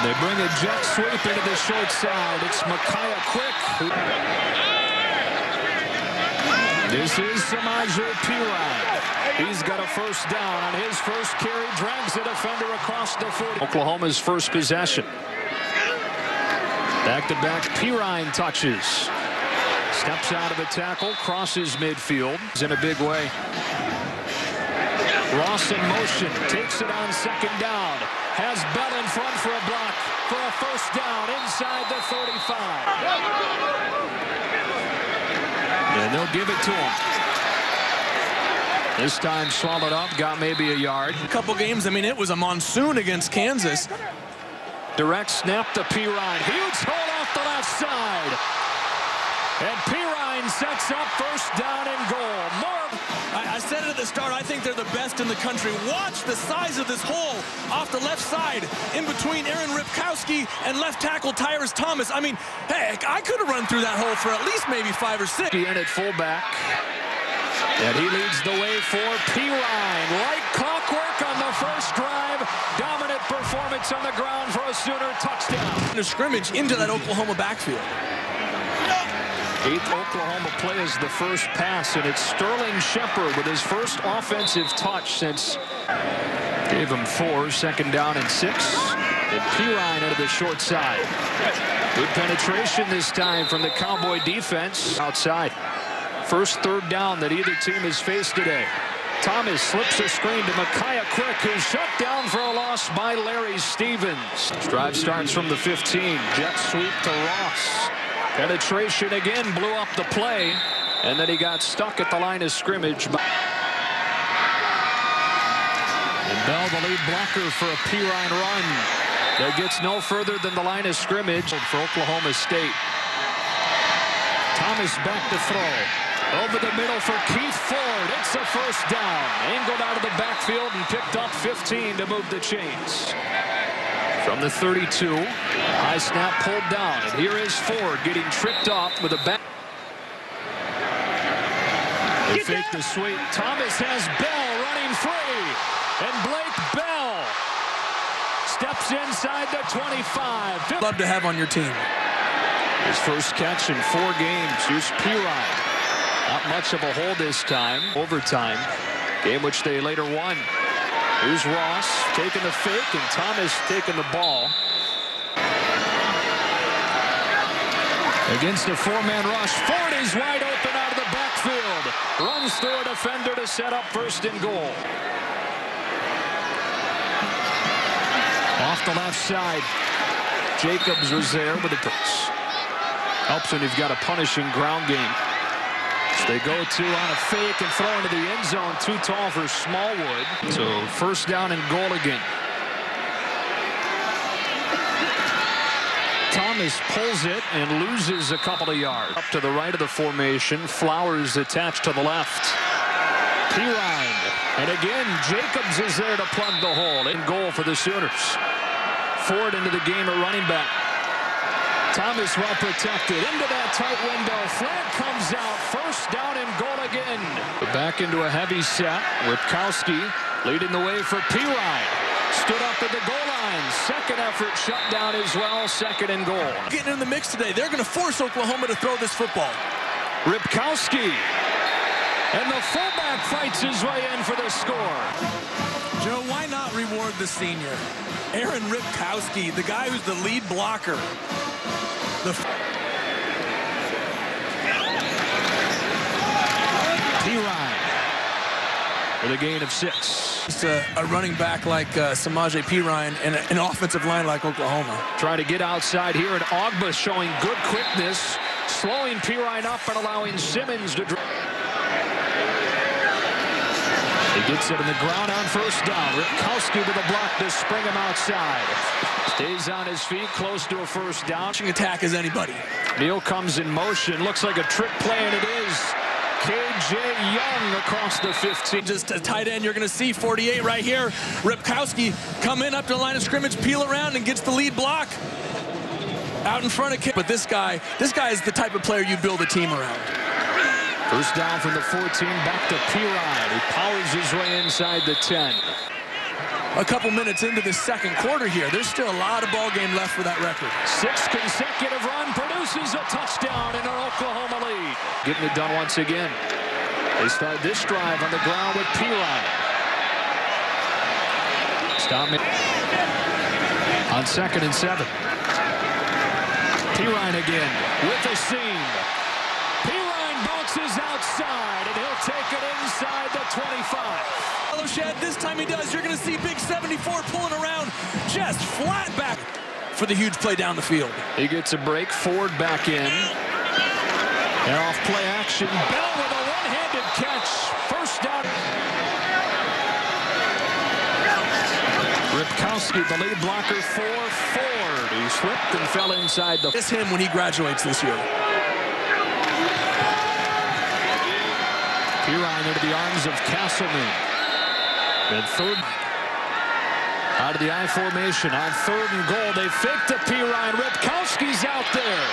They bring a jet sweep into the short side. It's Micaiah Quick. This is Samaje Perine. He's got a first down on his first carry. Drags the defender across the 40. Oklahoma's first possession. Back-to-back Perine touches. Steps out of the tackle, crosses midfield. He's in a big way. Ross in motion, takes it on second down. Has Bell in front for a block for a first down inside the 35. And they'll give it to him. This time swallowed up, got maybe a yard. A couple games, I mean, it was a monsoon against Kansas. Direct snap to Perine. Huge hole off the left side. And Perine sets up first down and goal. I said it at the start, I think they're the best in the country. Watch the size of this hole off the left side in between Aaron Ripkowski and left tackle Tyrus Thompson. I mean, heck, I could have run through that hole for at least maybe 5 or 6. In at fullback. And he leads the way for Perine. Like clockwork on the first drive. Dominant performance on the ground for a Sooner touchdown. A scrimmage into that Oklahoma backfield. 8th Oklahoma play is the first pass, and it's Sterling Shepard with his first offensive touch since gave him 4, second down and 6. And Perine into the short side. Good penetration this time from the Cowboy defense outside. First third down that either team has faced today. Thomas slips a screen to Micaiah Quick, who's shut down for a loss by Larry Stevens. Drive starts from the 15. Jet sweep to Ross. Penetration again, blew up the play, and then he got stuck at the line of scrimmage. And Bell, the lead blocker for a Perine run. That gets no further than the line of scrimmage for Oklahoma State. Thomas back to throw. Over the middle for Keith Ford. It's a first down. Angled out of the backfield and picked up 15 to move the chains. From the 32, high snap pulled down, and here is Ford getting tripped up with a back. They fake the sweep. Thomas has Bell running free, and Blake Bell steps inside the 25. Love to have on your team. His first catch in 4 games. Here's Perine. Not much of a hole this time. Overtime, game which they later won. Here's Ross taking the fake, and Thomas taking the ball. Against a 4-man rush, Ford is wide open out of the backfield. Runs through a defender to set up first and goal. Off the left side, Jacobs was there with the pass. Helps when you've got a punishing ground game. They go to on a fake and throw into the end zone. Too tall for Smallwood. So first down and goal again. Thomas pulls it and loses a couple of yards. Up to the right of the formation. Flowers attached to the left. Perine. And again, Jacobs is there to plug the hole. In goal for the Sooners. Ford into the game at running back. Thomas well protected into that tight window. Flag comes out. First down and goal again. Back into a heavy set. Ripkowski leading the way for Perine. Stood up at the goal line. Second effort shut down as well. Second and goal. Getting in the mix today. They're going to force Oklahoma to throw this football. Ripkowski. And the fullback fights his way in for the score. Joe, why not reward the senior? Aaron Ripkowski, the guy who's the lead blocker. Perine with a gain of 6. Just a running back like Samaje Perine and an offensive line like Oklahoma. Trying to get outside here, and Ogba showing good quickness, slowing Perine up and allowing Simmons to drive. He gets it in the ground on first down. Ripkowski with a block to spring him outside. Stays on his feet, close to a first down. Attack as anybody. Neal comes in motion. Looks like a trick play, and it is. K.J. Young across the 15. Just a tight end. You're going to see 48 right here. Ripkowski come in up to the line of scrimmage, peel around, and gets the lead block. Out in front of Kim. But this guy is the type of player you build a team around. First down from the 14, back to Perine. He powers his way inside the 10. a couple minutes into the second quarter here. There's still a lot of ball game left for that record. 6th consecutive run produces a touchdown in an Oklahoma lead. Getting it done once again. They start this drive on the ground with Pirine. Stop on 2nd and 7. Pirine again with a seam. Pirine bounces outside, and he'll take it inside the 25. Shed, this time he does. You're going to see big 74 pulling around just flat back for the huge play down the field. He gets a break. Ford back in. And off play action. Bell with a one-handed catch. First down. Ripkowski, the lead blocker for Ford. He slipped and fell inside the... It's him when he graduates this year. Pirine into the arms of Castleman. And third, out of the I formation on 3rd and goal. They fake to Pirine. Ripkowski's out there,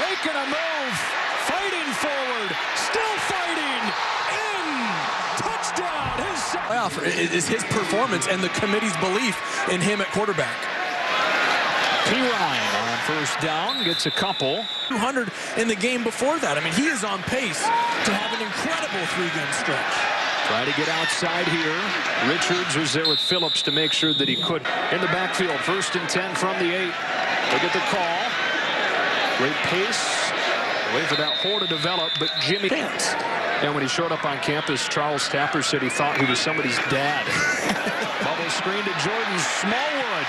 making a move, fighting forward, still fighting, in, touchdown. Playoff is his performance and the committee's belief in him at quarterback. Pirine on 1st down, gets a couple. 200 in the game before that. I mean, he is on pace to have an incredible 3-game stretch. Try to get outside here. Richards was there with Phillips to make sure that he could. In the backfield, 1st and 10 from the 8. They get the call. Great pace. Wait for that hole to develop, but Jimmy can't. And when he showed up on campus, Charles Tapper said he thought he was somebody's dad. Bubble screen to Jordan Smallwood.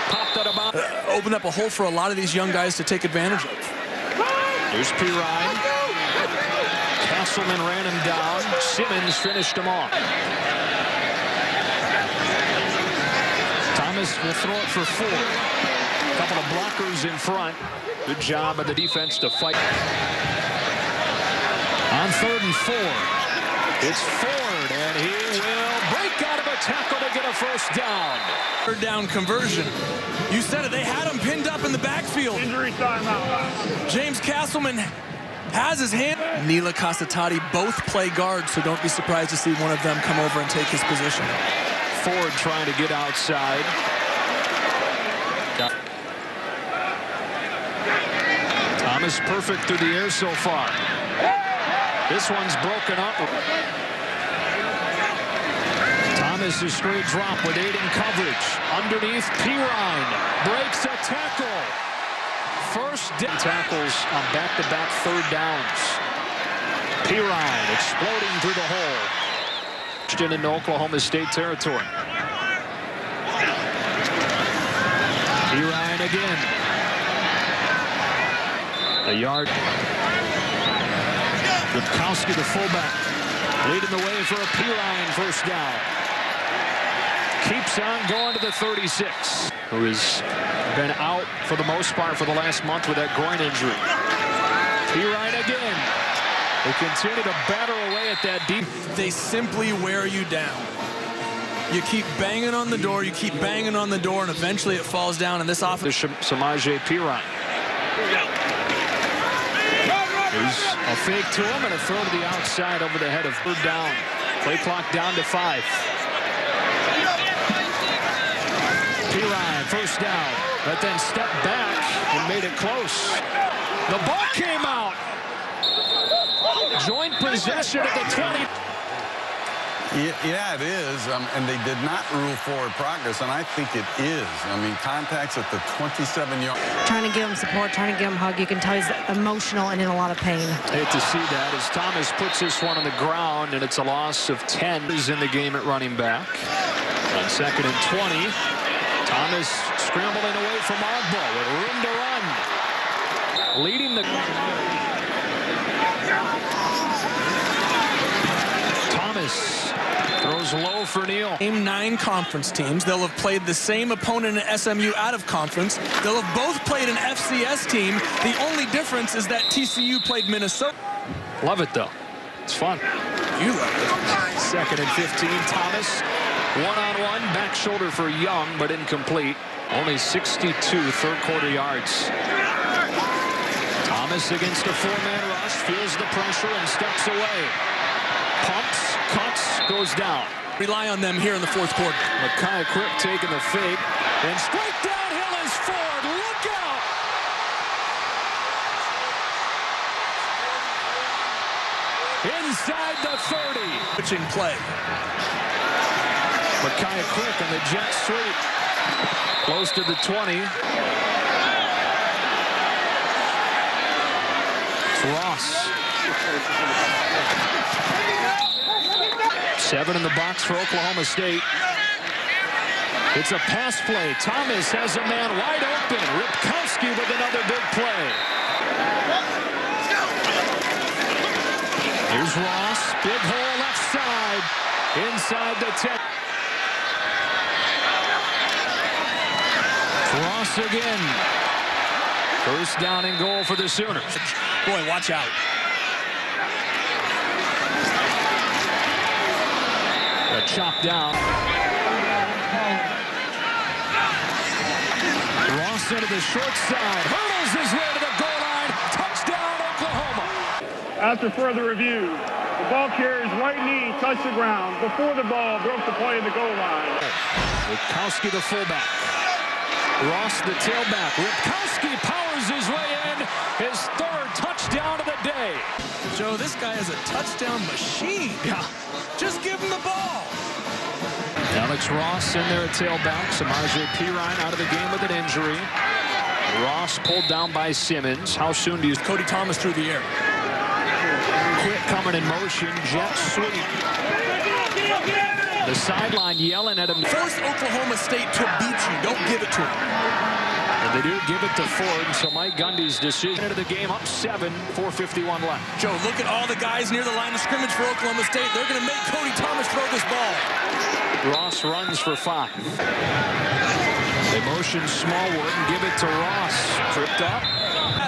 Popped out about. Opened up a hole for a lot of these young guys to take advantage of. Here's Pirine. Castleman ran him down. Simmons finished him off. Thomas will throw it for 4. A couple of blockers in front. Good job of the defense to fight. On 3rd and 4. It's Ford, and he will break out of a tackle to get a 1st down. 3rd down conversion. You said it. They had him pinned up in the backfield. Injury timeout. James Castleman has his hand. Nila Casatati both play guards, so don't be surprised to see one of them come over and take his position. Ford trying to get outside. Thomas perfect through the air so far. This one's broken up. Thomas is straight drop with 8 in coverage. Underneath, Pirine breaks a tackle. First tackles on back-to-back 3rd downs. Pirine exploding through the hole. Into Oklahoma State territory. Pirine again. A yard. Ripkowski, the fullback, leading the way for a Pirine 1st down. Keeps on going to the 36, who has been out for the most part for the last month with that groin injury. Pirine again. They continue to batter away at that deep. They simply wear you down. You keep banging on the door, you keep banging on the door, and eventually it falls down, and this offense. Samaje Pirine. There's a fake to him and a throw to the outside over the head of 3rd down. Play clock down to 5. Pirine, 1st down, but then stepped back and made it close. The ball came out. Joint possession at the 20. Yeah, it is. And they did not rule forward progress, and I think it is. I mean, contacts at the 27-yard. Trying to give him support, trying to give him a hug. You can tell he's emotional and in a lot of pain. Hate to see that as Thomas puts this one on the ground, and it's a loss of 10. Is in the game at running back. On 2nd and 20, Thomas scrambling away from Ogbo with room to run. Leading the... Thomas throws low for Neal. Name 9 conference teams. They'll have played the same opponent in SMU out of conference. They'll have both played an FCS team. The only difference is that TCU played Minnesota. Love it, though. It's fun. You love it. 2nd and 15. Thomas, one-on-one, back shoulder for Young, but incomplete. Only 62 third-quarter yards. Thomas against a 4-man rush, feels the pressure and steps away. Pumps, cuts, goes down. Rely on them here in the fourth quarter. Mekhi Quick taking the fake. And straight downhill is Ford. Look out! Inside the 30. Pitching play. Mekhi Quick and the jet sweep. Close to the 20. It's Ross. 7 in the box for Oklahoma State. It's a pass play. Thomas has a man wide open. Ripkowski with another big play. Here's Ross. Big hole left side. Inside the 10. Ross again. First down and goal for the Sooners. Boy, watch out. A chop down. Ross into the short side. Hurdles his way to the goal line. Touchdown, Oklahoma. After further review, the ball carrier's right knee touched the ground before the ball broke the play in the goal line. Ripkowski, the fullback. Ross, the tailback. Ripkowski powers his way in. His third touchdown of the day. Joe, this guy is a touchdown machine. Yeah. Just give him the ball. Alex Ross in there at tailback. Samaje Perine out of the game with an injury. Ross pulled down by Simmons. How soon do you... Cody Thomas through the air. Quick coming in motion. Jet sweep. The sideline yelling at him. Force Oklahoma State to beat you. Don't give it to him. And they do give it to Ford. So Mike Gundy's decision into the game up 7, 4:51 left. Joe, look at all the guys near the line of scrimmage for Oklahoma State. They're going to make Cody Thomas throw this ball. Ross runs for 5. They motion Smallwood and give it to Ross. Tripped up.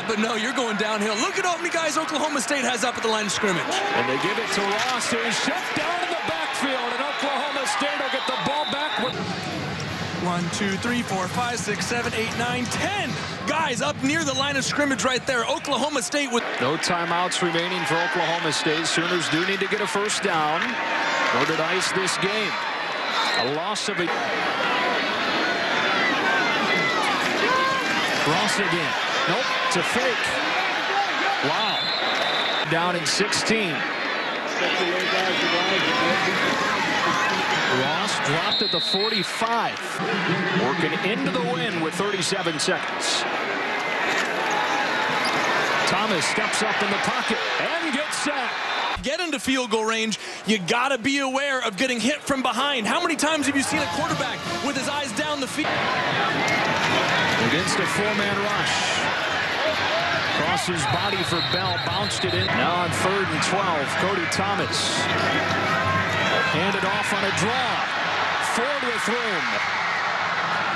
But no, you're going downhill. Look at how many guys Oklahoma State has up at the line of scrimmage. And they give it to Ross, who's shut down in the backfield. And Oklahoma State will get the ball back. 1, 2, 3, 4, 5, 6, 7, 8, 9, 10 guys up near the line of scrimmage right there. Oklahoma State with no timeouts remaining for Oklahoma State. Sooners do need to get a first down in order to ice this game. A loss of a... Ross again. Nope, it's a fake. Wow. Down in 16. Ross dropped at the 45. Working into the win with 37 seconds. Thomas steps up in the pocket and gets sacked. Get into field goal range, you got to be aware of getting hit from behind. How many times have you seen a quarterback with his eyes down the field? Against a 4-man rush. Cross his body for Bell, bounced it in. Now on 3rd and 12, Cody Thomas. Handed off on a draw. Ford with room.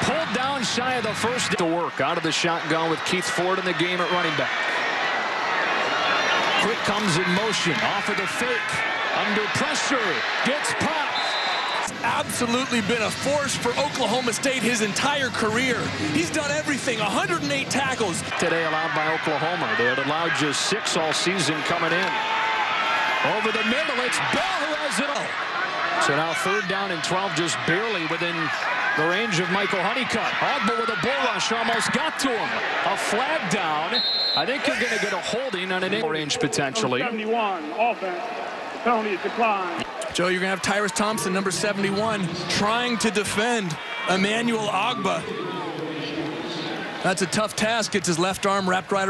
Pulled down shy of the first to work. Out of the shotgun with Keith Ford in the game at running back. Quick comes in motion. Off of the fake. Under pressure. Gets popped. Absolutely been a force for Oklahoma State his entire career. He's done everything. 108 tackles. Today allowed by Oklahoma. They had allowed just 6 all season coming in. Over the middle, it's Bell who has it all. So now 3rd down and 12, just barely within the range of Michael Honeycutt. Ogba with a bull rush, almost got to him. A flag down. I think you're going to get a holding on an in range potentially. 71 offense. Penalty is declined. Joe, you're going to have Tyrus Thompson, number 71, trying to defend Emmanuel Ogba. That's a tough task. Gets his left arm wrapped right